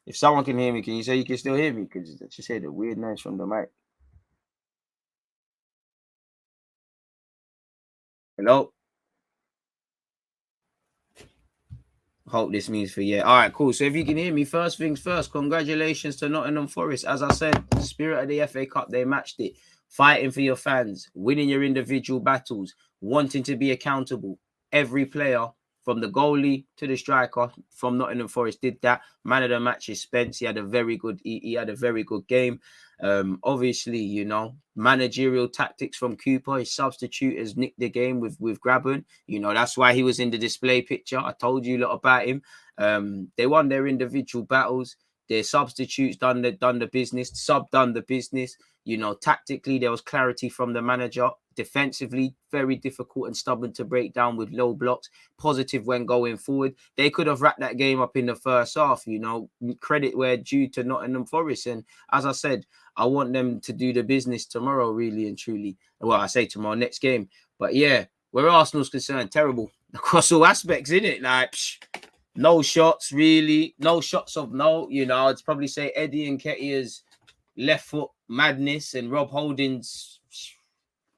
If someone can hear me, can you say you can still hear me? Because I just heard a weird noise from the mic. Hello? Hope this means for yeah. All right, cool. So if you can hear me, first things first, congratulations to Nottingham Forest. As I said, the spirit of the FA Cup, they matched it. Fighting for your fans, winning your individual battles, wanting to be accountable. Every player, from the goalie to the striker from Nottingham Forest, did that. Man of the match is Spence. He had a very good game. Obviously, you know, managerial tactics from Cooper. His substitute has nicked the game with Graben. You know, that's why he was in the display picture. I told you a lot about him. They won their individual battles. Their substitutes done the business. Sub done the business. You know, tactically, there was clarity from the manager. Defensively, very difficult and stubborn to break down with low blocks. Positive when going forward. They could have wrapped that game up in the first half, you know. Credit where due to Nottingham Forest. And as I said, I want them to do the business tomorrow, really and truly. Well, I say tomorrow, next game. But yeah, where Arsenal's concerned, terrible across all aspects, innit? Like, no shots, really. No shots of note. You know, I'd probably say Eddie Nketiah's left foot madness and Rob Holding's,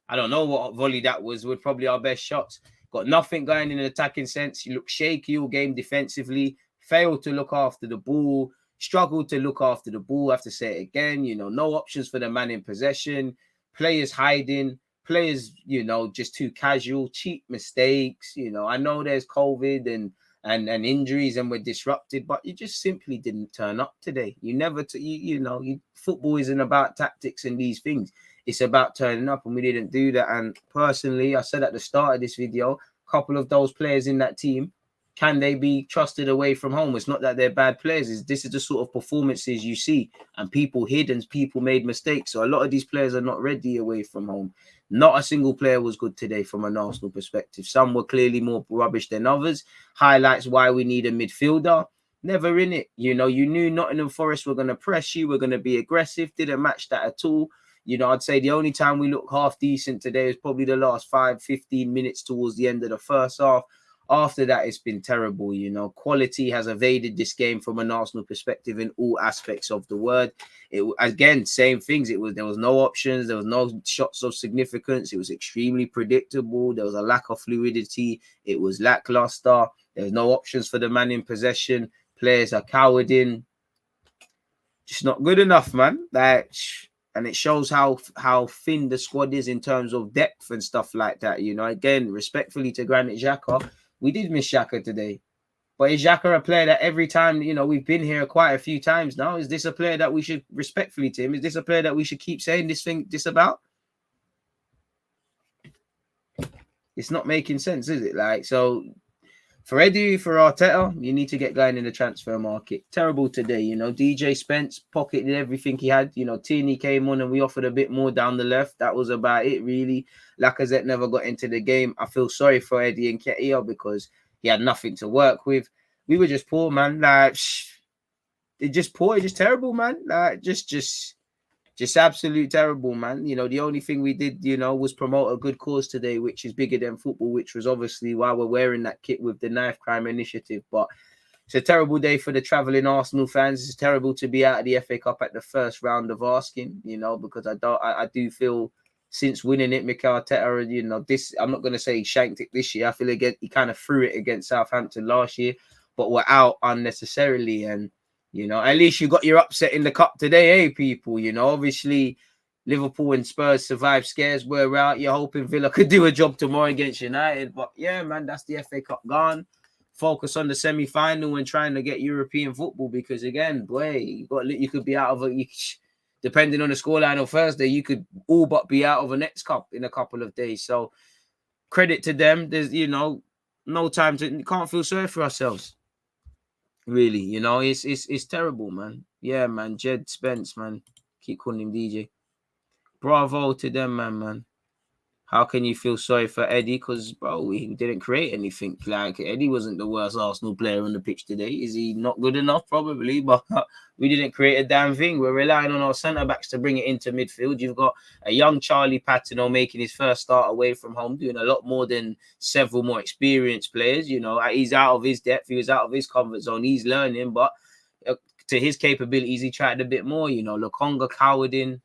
I don't know what volley that was, were probably our best shots. Got nothing going in an attacking sense. You look shaky all game defensively, failed to look after the ball, struggled to look after the ball. I have to say it again, you know, no options for the man in possession, players hiding, players, you know, just too casual, cheap mistakes. You know, I know there's COVID and injuries and we're disrupted, but you just simply didn't turn up today. You never, football isn't about tactics and these things. It's about turning up, and we didn't do that. And personally, I said at the start of this video, a couple of those players in that team, can they be trusted away from home? It's not that they're bad players. This is the sort of performances you see, and people hid and people made mistakes. So a lot of these players are not ready away from home. Not a single player was good today from an Arsenal perspective. Some were clearly more rubbish than others. Highlights why we need a midfielder. Never in it. You know, you knew Nottingham Forest were going to press you. We're going to be aggressive. Didn't match that at all. You know, I'd say the only time we look half decent today is probably the last 15 minutes towards the end of the first half. After that, it's been terrible. You know, quality has evaded this game from an Arsenal perspective in all aspects of the word. It again, same things. There was no options. There was no shots of significance. It was extremely predictable. There was a lack of fluidity. It was lackluster. There's no options for the man in possession. Players are cowarding. Just not good enough, man. And it shows how thin the squad is in terms of depth and stuff like that. You know, again, respectfully to Granit Xhaka, we did miss Xhaka today. But is Xhaka a player that every time, you know, we've been here quite a few times now, is this a player that we should, respectfully to him, is this a player that we should keep saying this about? It's not making sense, is it? Like, so for Eddie, for Arteta, you need to get going in the transfer market. Terrible today, you know. DJ Spence pocketed everything he had. You know, Tierney came on and we offered a bit more down the left. That was about it, really. Lacazette never got into the game. I feel sorry for Eddie Nketiah because he had nothing to work with. We were just poor, man. Like, it's just poor. It's just terrible, man. Like, just absolute terrible, man. You know, the only thing we did, you know, was promote a good cause today, which is bigger than football, which was obviously why we're wearing that kit with the Knife Crime Initiative. But it's a terrible day for the travelling Arsenal fans. It's terrible to be out of the FA Cup at the first round of asking, you know, because I do feel since winning it, Mikel Arteta, you know, I'm not going to say he shanked it this year. I feel again he kind of threw it against Southampton last year, but we're out unnecessarily. And you know, at least you got your upset in the cup today, people? You know, obviously Liverpool and Spurs survived scares. We're out. You're hoping Villa could do a job tomorrow against United. But yeah, man, that's the FA Cup gone. Focus on the semi-final and trying to get European football because, again, boy, you could be out of it. Depending on the scoreline on Thursday, you could all but be out of a next cup in a couple of days. So credit to them. There's, you know, no time to, can't feel sorry for ourselves. Really, you know, it's terrible, man. Yeah, man. Jed Spence, man. Keep calling him DJ. Bravo to them, man. How can you feel sorry for Eddie? Because, bro, he didn't create anything. Like, Eddie wasn't the worst Arsenal player on the pitch today. Is he not good enough? Probably, but we didn't create a damn thing. We're relying on our centre-backs to bring it into midfield. You've got a young Charlie Patino making his first start away from home, doing a lot more than several more experienced players. You know, he's out of his depth. He was out of his comfort zone. He's learning, but to his capabilities, he tried a bit more. You know, Lokonga cowered in.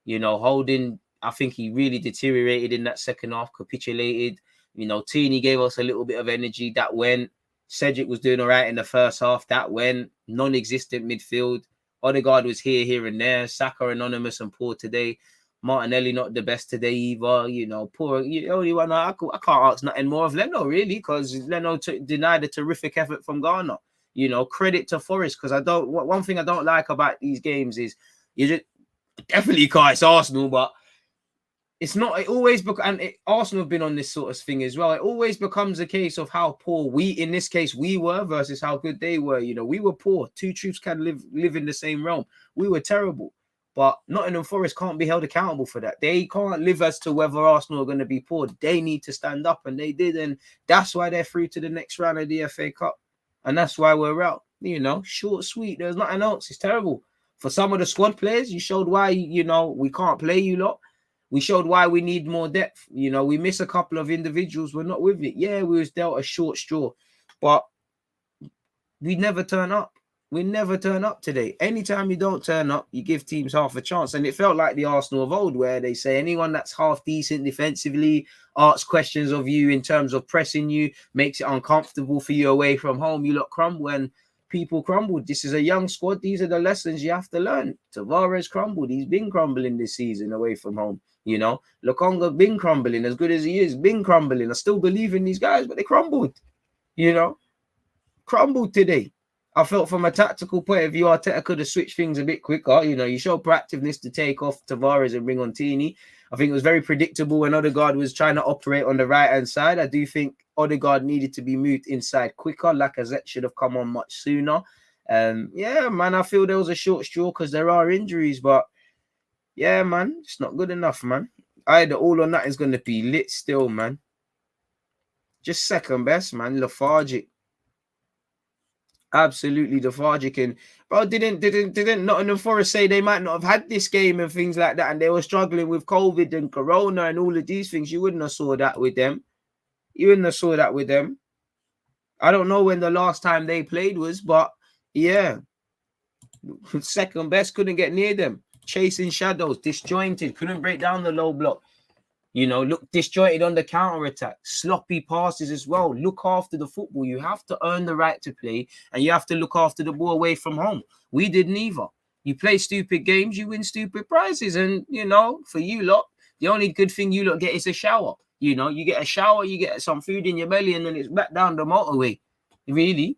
You know, Holding, I think he really deteriorated in that second half, capitulated. You know, Tini gave us a little bit of energy. That went. Cedric was doing all right in the first half. That went. Non-existent midfield. Odegaard was here and there. Saka anonymous and poor today. Martinelli not the best today either. You know, poor. You only one I can't ask nothing more of Leno really, because Leno denied a terrific effort from Ghana. You know, credit to Forest, because one thing I don't like about these games is you just definitely can't. It's Arsenal, but it's not. It always Arsenal have been on this sort of thing as well. It always becomes a case of how poor in this case we were versus how good they were. You know, we were poor. Two troops can live in the same realm. We were terrible, but Nottingham Forest can't be held accountable for that. They can't live as to whether Arsenal are going to be poor. They need to stand up, and they did, and that's why they're through to the next round of the FA Cup, and that's why we're out. You know, short, sweet. There's nothing else. It's terrible. For some of the squad players, you showed why, you know, we can't play you lot. We showed why we need more depth. You know, we miss a couple of individuals. We're not with it. Yeah, we was dealt a short straw, but we never turn up. We never turn up today. Anytime you don't turn up, you give teams half a chance. And it felt like the Arsenal of old, where they say anyone that's half decent defensively, asks questions of you in terms of pressing you, makes it uncomfortable for you away from home, you lot crumble. And people crumbled. This is a young squad. These are the lessons you have to learn. Tavares crumbled. He's been crumbling this season away from home. You know, Lokonga been crumbling. As good as he is, been crumbling. I still believe in these guys, but they crumbled. You know, crumbled today. I felt from a tactical point of view, Arteta could have switched things a bit quicker. You know, you showed proactiveness to take off Tavares and bring on Tini. I think it was very predictable when Odegaard was trying to operate on the right-hand side. I do think Odegaard needed to be moved inside quicker. Lacazette should have come on much sooner. Yeah, man, I feel there was a short straw because there are injuries, but yeah, man, it's not good enough, man. Either all or nothing is going to be lit still, man. Just second best, man. Lethargic. Absolutely lethargic. And bro, didn't Nottingham Forest say they might not have had this game and things like that, and they were struggling with COVID and Corona and all of these things? You wouldn't have saw that with them. You wouldn't have saw that with them. I don't know when the last time they played was, but yeah, second best, couldn't get near them. Chasing shadows, disjointed, couldn't break down the low block. You know, look disjointed on the counter-attack, sloppy passes as well. Look after the football. You have to earn the right to play, and you have to look after the ball away from home. We did neither. You play stupid games, you win stupid prizes. And, you know, for you lot, the only good thing you lot get is a shower. You know, you get a shower, you get some food in your belly, and then it's back down the motorway. Really?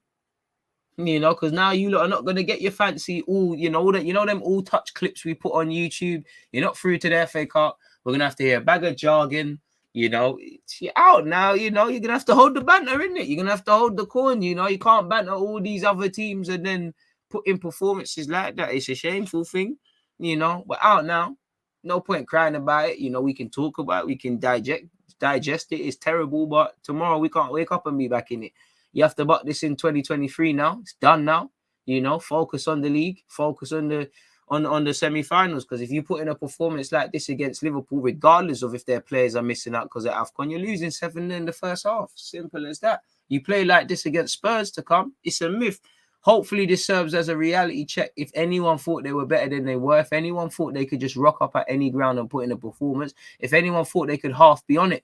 You know, because now you lot are not going to get your fancy them all touch clips we put on YouTube. You're not through to the FA Cup. We're going to have to hear a bag of jargon. You know, you're out now. You know, you're going to have to hold the banter, isn't it? You're going to have to hold the corn. You know, you can't banter all these other teams and then put in performances like that. It's a shameful thing. You know, we're out now. No point crying about it. You know, we can talk about it. We can digest it. It's terrible, but tomorrow we can't wake up and be back in it. You have to buck this in 2023 now. It's done now. You know, focus on the league, focus on the semi-finals. Because if you put in a performance like this against Liverpool, regardless of if their players are missing out because of AFCON, you're losing 7 in the first half. Simple as that. You play like this against Spurs to come, it's a myth. Hopefully this serves as a reality check. If anyone thought they were better than they were, if anyone thought they could just rock up at any ground and put in a performance, if anyone thought they could half be on it,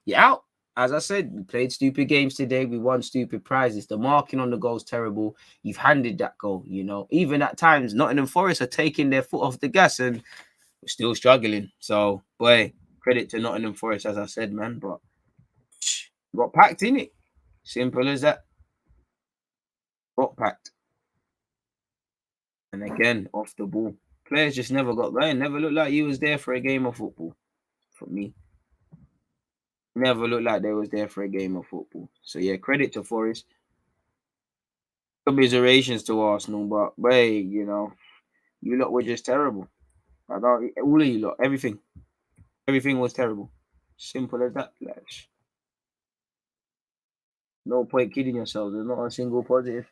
you're out. As I said, we played stupid games today. We won stupid prizes. The marking on the goal is terrible. You've handed that goal, you know. Even at times, Nottingham Forest are taking their foot off the gas and we're still struggling. So, boy, credit to Nottingham Forest, as I said, man. But got packed in it. Simple as that. Got packed. And again, off the ball. Players just never got going. Never looked like you was there for a game of football. For me. Never looked like they was there for a game of football. So yeah, credit to Forest. Commiserations to Arsenal, but hey, you know, you lot were just terrible. All of you lot, everything was terrible. Simple as that, lads. No point kidding yourselves. There's not a single positive.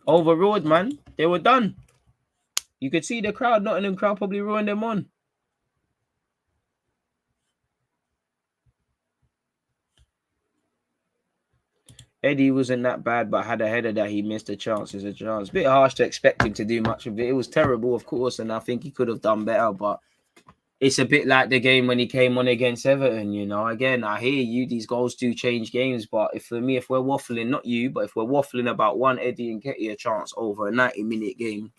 Overruled, man. They were done. You could see the crowd. Nottingham crowd probably ruined them on. Eddie wasn't that bad, but had a header that he missed. A chance is a chance. Bit harsh to expect him to do much of it. It was terrible, of course, and I think he could have done better, but it's a bit like the game when he came on against Everton, you know. Again, I hear you, these goals do change games, but if we're waffling, not you, but if we're waffling about one Eddie Nketiah chance over a 90-minute game,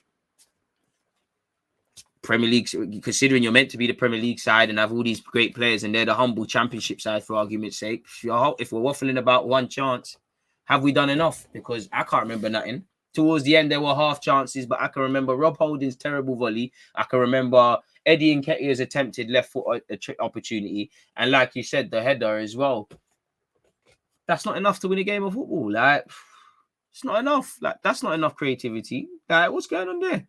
Premier League, considering you're meant to be the Premier League side and have all these great players and they're the humble Championship side, for argument's sake, if we're waffling about one chance, have we done enough? Because I can't remember nothing. Towards the end, there were half chances, but I can remember Rob Holding's terrible volley. I can remember Eddie Nketiah's attempted left foot opportunity. And like you said, the header as well. That's not enough to win a game of football. Like, it's not enough. Like, that's not enough creativity. Like, what's going on there?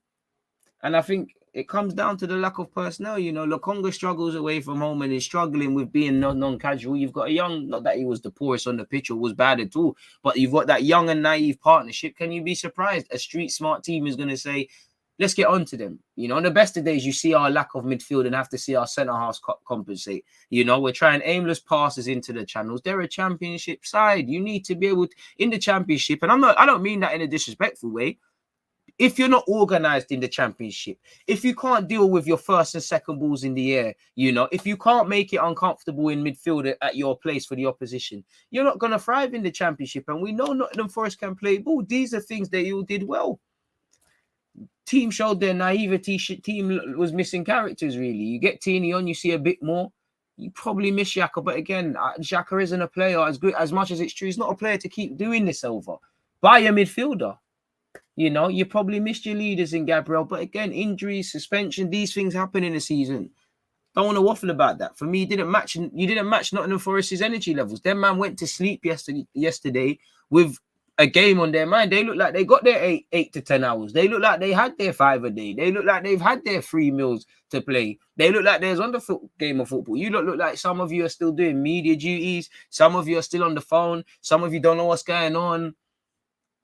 And I think it comes down to the lack of personnel. You know, Lokonga struggles away from home and is struggling with being non-casual. You've got a young, not that he was the poorest on the pitch or was bad at all, but you've got that young and naive partnership. Can you be surprised? A street smart team is going to say, let's get on to them. You know, on the best of days, you see our lack of midfield and have to see our centre halves compensate. You know, we're trying aimless passes into the channels. They're a Championship side. You need to be able to, in the Championship, and I don't mean that in a disrespectful way. If you're not organised in the Championship, if you can't deal with your first and second balls in the air, you know, if you can't make it uncomfortable in midfield at your place for the opposition, you're not going to thrive in the Championship. And we know Nottingham Forest can play ball. These are things they all did well. Team showed their naivety. Team was missing characters, really. You get Tini on, you see a bit more. You probably miss Xhaka. But again, Xhaka isn't a player as good, as much as it's true. He's not a player to keep doing this over. Buy a midfielder. You know, you probably missed your leaders in Gabriel. But again, injuries, suspension, these things happen in a season. Don't want to waffle about that. For me, you didn't match Nottingham Forest's energy levels. Their man went to sleep yesterday with a game on their mind. They look like they got their 8 to 10 hours. They look like they had their 5 a day. They look like they've had their 3 meals to play. They look like there's on the game of football. You look like some of you are still doing media duties. Some of you are still on the phone. Some of you don't know what's going on.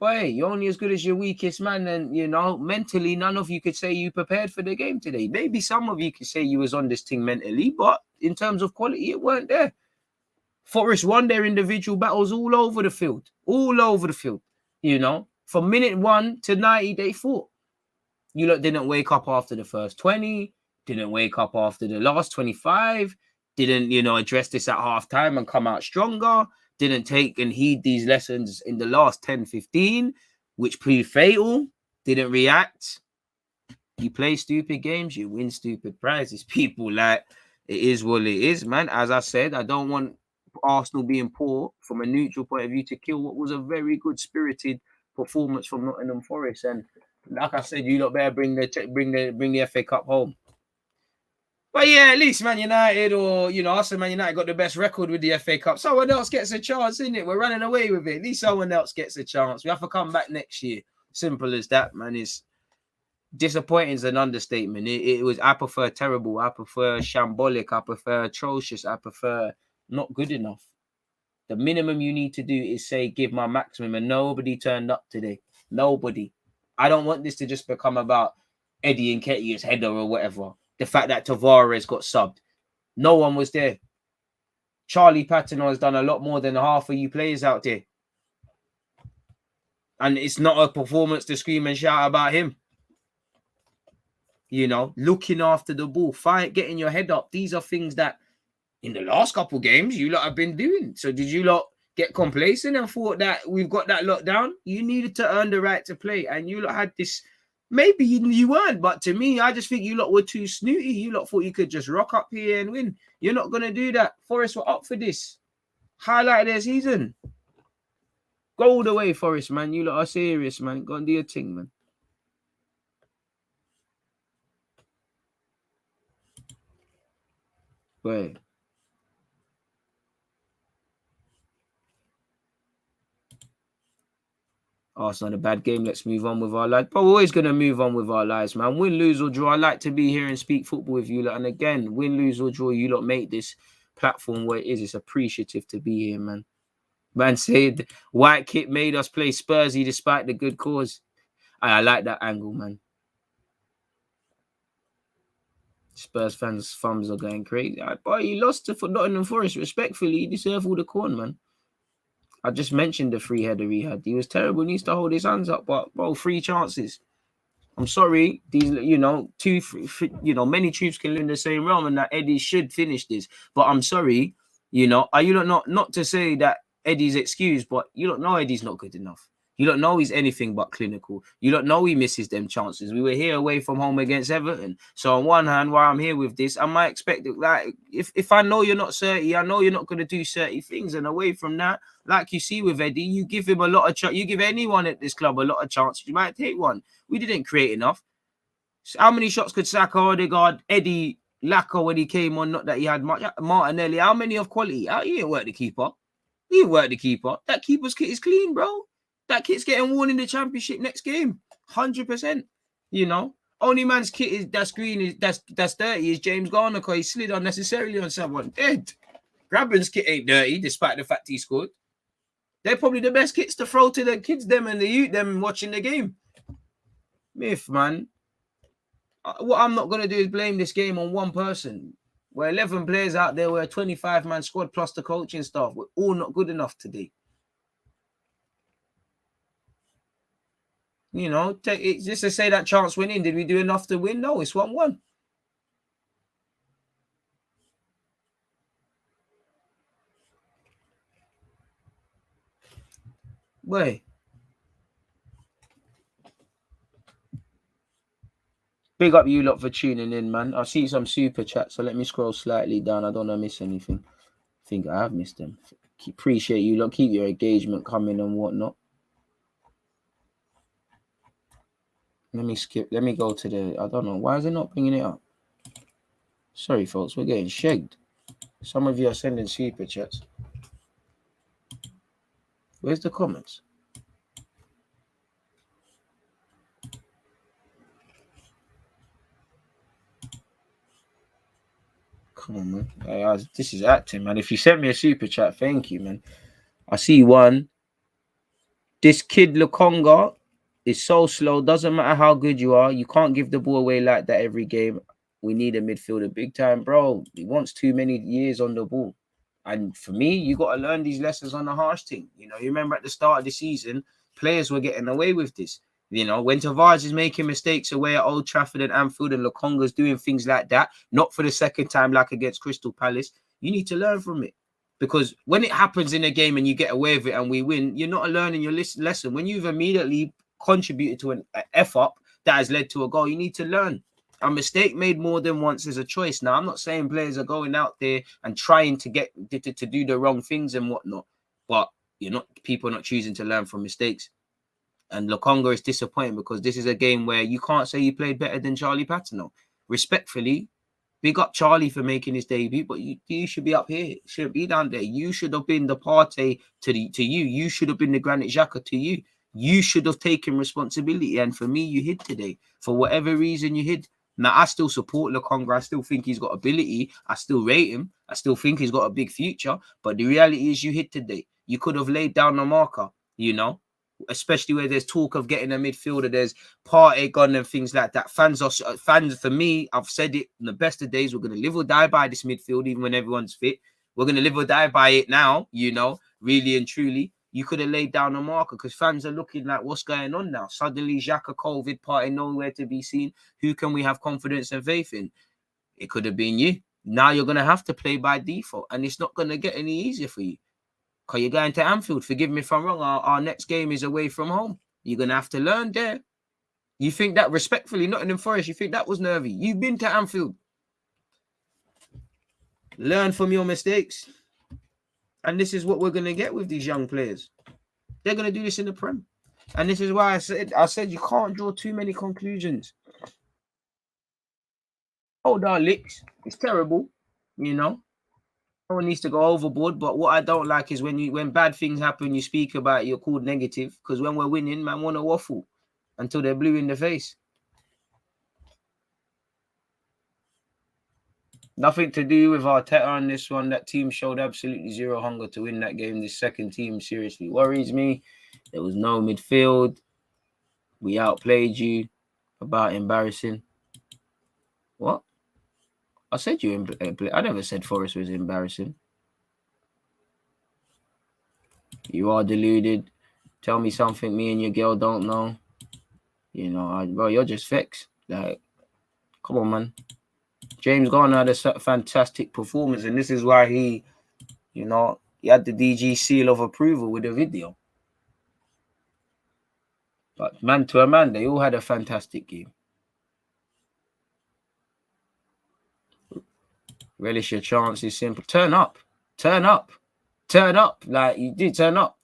But hey, you're only as good as your weakest man. And, you know, mentally, none of you could say you prepared for the game today. Maybe some of you could say you was on this thing mentally, but in terms of quality, it weren't there. Forest won their individual battles all over the field. All over the field. You know, from minute 1 to 90, they fought. You lot didn't wake up after the first 20. Didn't wake up after the last 25. Didn't, you know, address this at halftime and come out stronger. Didn't take and heed these lessons in the last 10, 15, which proved fatal. Didn't react. You play stupid games, you win stupid prizes. People, like, it is what it is, man. As I said, I don't want Arsenal being poor from a neutral point of view to kill what was a very good spirited performance from Nottingham Forest. And like I said, you lot better bring the FA Cup home. But yeah, at least Man United or, you know, Arsenal, Man United got the best record with the FA Cup. Someone else gets a chance, isn't it? We're running away with it. At least someone else gets a chance. We have to come back next year. Simple as that, man. It's disappointing is an understatement. I prefer terrible. I prefer shambolic. I prefer atrocious. I prefer not good enough. The minimum you need to do is say, give my maximum. And nobody turned up today. Nobody. I don't want this to just become about Eddie Nketiah's header or whatever. The fact that Tavares got subbed. No one was there. Charlie Patino has done a lot more than half of you players out there. And it's not a performance to scream and shout about him. You know, looking after the ball, getting your head up. These are things that in the last couple of games you lot have been doing. So did you lot get complacent and thought that we've got that lot down? You needed to earn the right to play. And you lot had this. Maybe you weren't, but to me, I just think you lot were too snooty. You lot thought you could just rock up here and win. You're not going to do that. Forest were up for this. Highlight their season. Go all the way, Forest, man. You lot are serious, man. Go and do your thing, man. Wait. Arsenal had a bad game. Let's move on with our lives. But we're always going to move on with our lives, man. Win, lose, or draw. I like to be here and speak football with you lot. And again, win, lose, or draw, you lot make this platform where it is. It's appreciative to be here, man. Man said white kit made us play Spursy despite the good cause. I like that angle, man. Spurs fans' thumbs are going crazy. Boy, he lost to Nottingham Forest. Respectfully, he deserved all the corn, man. I just mentioned the free header he had. He was terrible. He needs to hold his hands up. But, bro, 3 chances. I'm sorry. These, many troops can live in the same realm, and that Eddie should finish this. But I'm sorry, are you not to say that Eddie's excuse, but you don't know Eddie's not good enough. You don't know he's anything but clinical. You don't know he misses them chances. We were here away from home against Everton. So on one hand, while I'm here with this, I might expect it, like, if I know you're not 30, I know you're not going to do 30 things. And away from that, like you see with Eddie, you give him a lot of chance. You give anyone at this club a lot of chances, you might take one. We didn't create enough. So how many shots could Saka, Odegaard, Eddie, Lacko when he came on? Not that he had much. Martinelli, how many of quality? He didn't work the keeper. He didn't work the keeper. That keeper's kit is clean, bro. That kit's getting worn in the championship next game. 100%. Only man's kit is that's green, that's dirty is James Garner because he slid unnecessarily on someone. Dead. Graben's kit ain't dirty, despite the fact he scored. They're probably the best kits to throw to the kids, them and the youth, them watching the game. Myth, man. What I'm not going to do is blame this game on one person. We're 11 players out there. We're a 25-man squad plus the coaching staff. We're all not good enough today. Just to say that chance went in. Did we do enough to win? No, it's 1-1. Boy. Big up you lot for tuning in, man. I see some super chats, so let me scroll slightly down. I don't want to miss anything. I think I have missed them. Appreciate you lot. Keep your engagement coming and whatnot. Let me skip. Let me go to the... I don't know. Why is it not bringing it up? Sorry, folks. We're getting shagged. Some of you are sending super chats. Where's the comments? Come on, man. This is acting, man. If you sent me a super chat, thank you, man. I see one. This kid Lukonga is so slow. Doesn't matter how good you are. You can't give the ball away like that every game. We need a midfielder big time, bro. He wants too many years on the ball. And for me, you got to learn these lessons on the harsh thing. You remember at the start of the season, players were getting away with this. When Tavares is making mistakes away at Old Trafford and Anfield and Lukonga's doing things like that, not for the second time like against Crystal Palace, you need to learn from it. Because when it happens in a game and you get away with it and we win, you're not learning your lesson. When you've immediately contributed to an F-up that has led to a goal, you need to learn. A mistake made more than once is a choice. Now, I'm not saying players are going out there and trying to get to do the wrong things and whatnot, but people are not choosing to learn from mistakes. And Lukonga is disappointing because this is a game where you can't say you played better than Charlie Patino. Respectfully, big up Charlie for making his debut, but you should be up here. You shouldn't be down there. You should have been the Partey to you. You should have been the Granit Xhaka to you. You should have taken responsibility. And for me, you hid today. For whatever reason, you hid. Now, I still support Lukonga. I still think he's got ability. I still rate him. I still think he's got a big future. But the reality is you hid today. You could have laid down a marker, especially where there's talk of getting a midfielder, there's Partey gone and things like that. Fans for me, I've said it in the best of days, we're going to live or die by this midfield, even when everyone's fit. We're going to live or die by it now, really and truly. You could have laid down a marker because fans are looking like, what's going on now? Suddenly, Xhaka, COVID, Partey, nowhere to be seen. Who can we have confidence and faith in? It could have been you. Now you're going to have to play by default, and it's not going to get any easier for you. Because you're going to Anfield. Forgive me if I'm wrong. Our next game is away from home. You're going to have to learn there. You think that, respectfully, Nottingham Forest, you think that was nervy. You've been to Anfield. Learn from your mistakes. And this is what we're going to get with these young players. They're going to do this in the Prem. And this is why I said you can't draw too many conclusions. Hold our licks. It's terrible, No one needs to go overboard, but what I don't like is when bad things happen, you speak about it, you're called negative. Because when we're winning, man, want to waffle until they're blue in the face. Nothing to do with Arteta on this one. That team showed absolutely zero hunger to win that game. This second team seriously worries me. There was no midfield. We outplayed you. About embarrassing. What? I said I never said Forest was embarrassing. You are deluded. Tell me something me and your girl don't know. You know, bro, you're just vexed. Like, come on, man. James Garner had a fantastic performance, and this is why he, you know, he had the DG seal of approval with the video. But man to a man, they all had a fantastic game. Relish your chances, simple. Turn up. Turn up. Turn up. Like, you did turn up.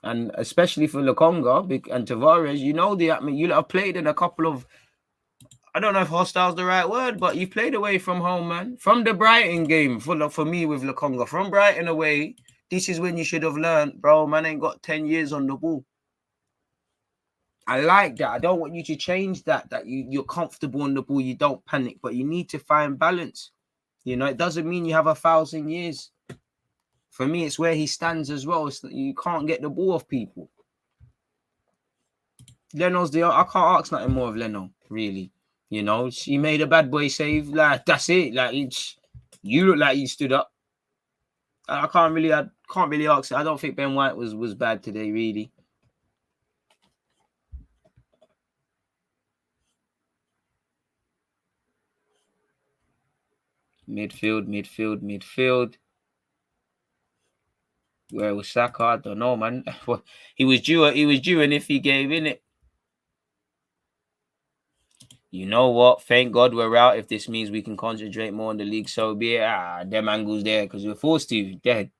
And especially for Lukonga and Tavares, you know, you have played in a couple of, I don't know if hostile is the right word, but you played away from home, man. From the Brighton game, for me with Lukonga, from Brighton away, this is when you should have learned, bro, man ain't got 10 years on the ball. I like that. I don't want you to change that you're comfortable on the ball, you don't panic, but you need to find balance. You know, it doesn't mean you have 1,000 years. For me, it's where he stands as well. It's that you can't get the ball off people. Leno's I can't ask nothing more of Leno, really. You know, he made a bad boy save. Like, that's it. Like, you look like you stood up. I can't really ask. I don't think Ben White was bad today, really. Midfield. Where was Saka? I don't know, man. He was due, and if he gave in it. You know what? Thank God we're out. If this means we can concentrate more on the league, so be it. Them angles there, because we're forced to. Dead.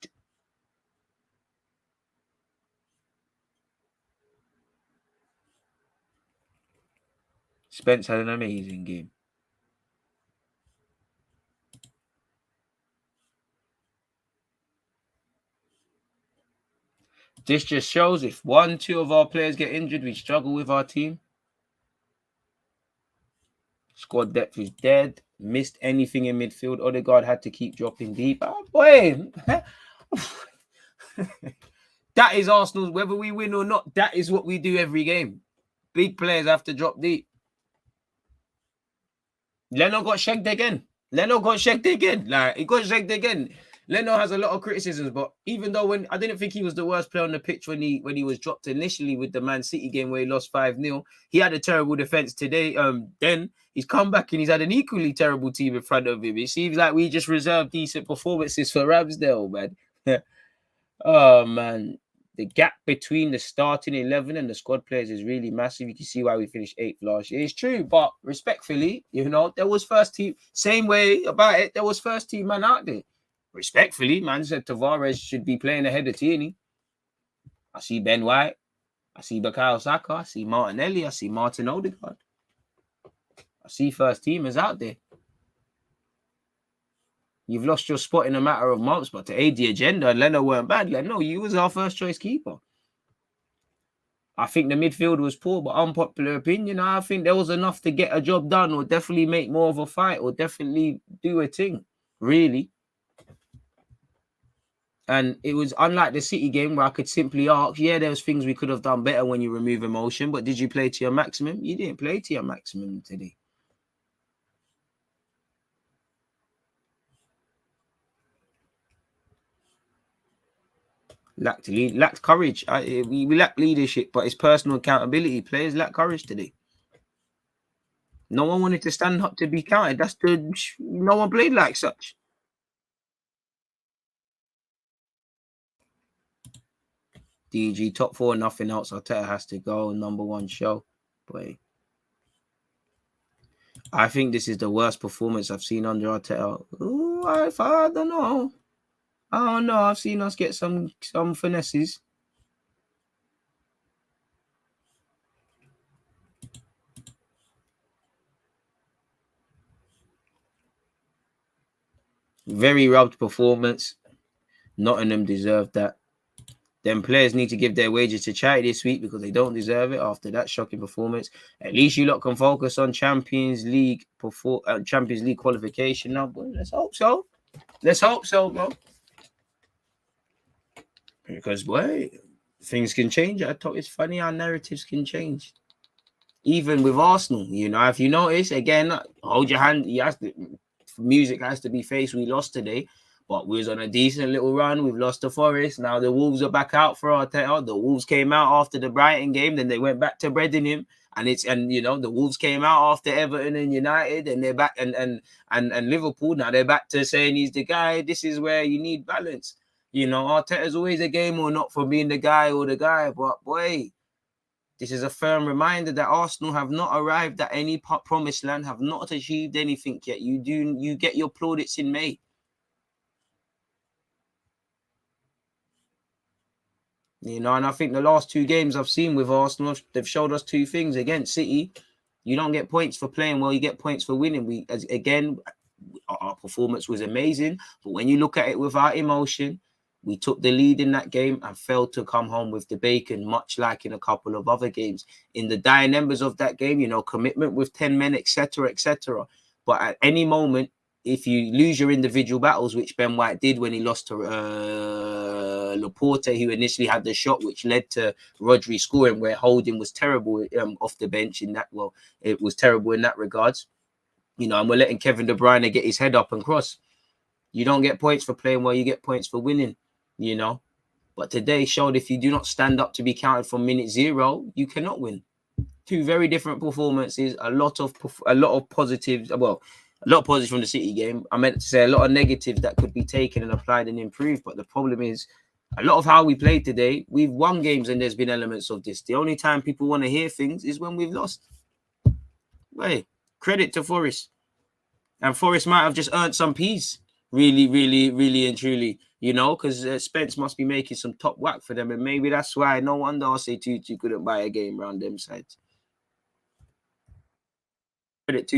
Spence had an amazing game. This just shows if 1-2 of our players get injured, we struggle with our team. Squad depth is dead. Missed anything in midfield. Odegaard had to keep dropping deep. Oh, boy. That is Arsenal. Whether we win or not, that is what we do every game. Big players have to drop deep. Leno got shagged again. Like, he got shagged again. Leno has a lot of criticisms, but even though I didn't think he was the worst player on the pitch when he was dropped initially with the Man City game where he lost 5-0. He had a terrible defense today. Then he's come back and he's had an equally terrible team in front of him. It seems like we just reserve decent performances for Ramsdale, man. Oh, man. The gap between the starting 11 and the squad players is really massive. You can see why we finished 8th last year. It's true, but respectfully, you know, there was first team. Same way about it, there was first team man out there. Respectfully, man said Tavares should be playing ahead of Tierney. I see Ben White. I see Bukayo Saka. I see Martinelli. I see Martin Odegaard. I see first teamers out there. You've lost your spot in a matter of months, but to aid the agenda, Leno weren't bad. Leno, you was our first choice keeper. I think the midfield was poor, but unpopular opinion, I think there was enough to get a job done or definitely make more of a fight or definitely do a thing, really. And it was unlike the City game where I could simply ask, yeah, there's things we could have done better when you remove emotion, but did you play to your maximum? You didn't play to your maximum today. Lacked courage. We lack leadership, but it's personal accountability. Players lack courage today. No one wanted to stand up to be counted. No one played like such. DG top 4, nothing else. Arteta has to go. Number 1 show. Boy, I think this is the worst performance I've seen under Arteta. Ooh, I don't know. I don't know. I've seen us get some finesses. Very rubbed performance. Nottingham deserved that. Then players need to give their wages to charity this week because they don't deserve it after that shocking performance. At least you lot can focus on Champions League qualification now. Boy, let's hope so. Let's hope so, bro. Because, boy, things can change. I thought it's funny how narratives can change. Even with Arsenal, you know, if you notice, again, hold your hand. Music has to be faced. We lost today. But we was on a decent little run. We've lost to Forest. Now the Wolves are back out for Arteta. The Wolves came out after the Brighton game. Then they went back to breading him. And the Wolves came out after Everton and United, and they're back and Liverpool. Now they're back to saying he's the guy. This is where you need balance. Arteta's always a game or not for being the guy or the guy. But boy, this is a firm reminder that Arsenal have not arrived at any promised land, have not achieved anything yet. You get your plaudits in May. And I think the last two games I've seen with Arsenal, they've showed us two things. Against City, you don't get points for playing well, you get points for winning. Our performance was amazing, but when you look at it without emotion, we took the lead in that game and failed to come home with the bacon, much like in a couple of other games. In the dying embers of that game, commitment with 10 men, etc., etc. But at any moment, if you lose your individual battles, which Ben White did when he lost to Laporte, who initially had the shot, which led to Rodri scoring, where holding was terrible off the bench in that. Well, it was terrible in that regards. And we're letting Kevin De Bruyne get his head up and cross. You don't get points for playing well, you get points for winning, But today showed if you do not stand up to be counted from minute 0, you cannot win. Two very different performances, a lot of positives. Well, a lot of positives from the City game. I meant to say a lot of negatives that could be taken and applied and improved. But the problem is, a lot of how we played today, we've won games and there's been elements of this. The only time people want to hear things is when we've lost. Hey, credit to Forest. And Forest might have just earned some peace. Really, really, really and truly. Because Spence must be making some top whack for them. And maybe that's why no wonder Arsenal couldn't buy a game around them sides. Credit to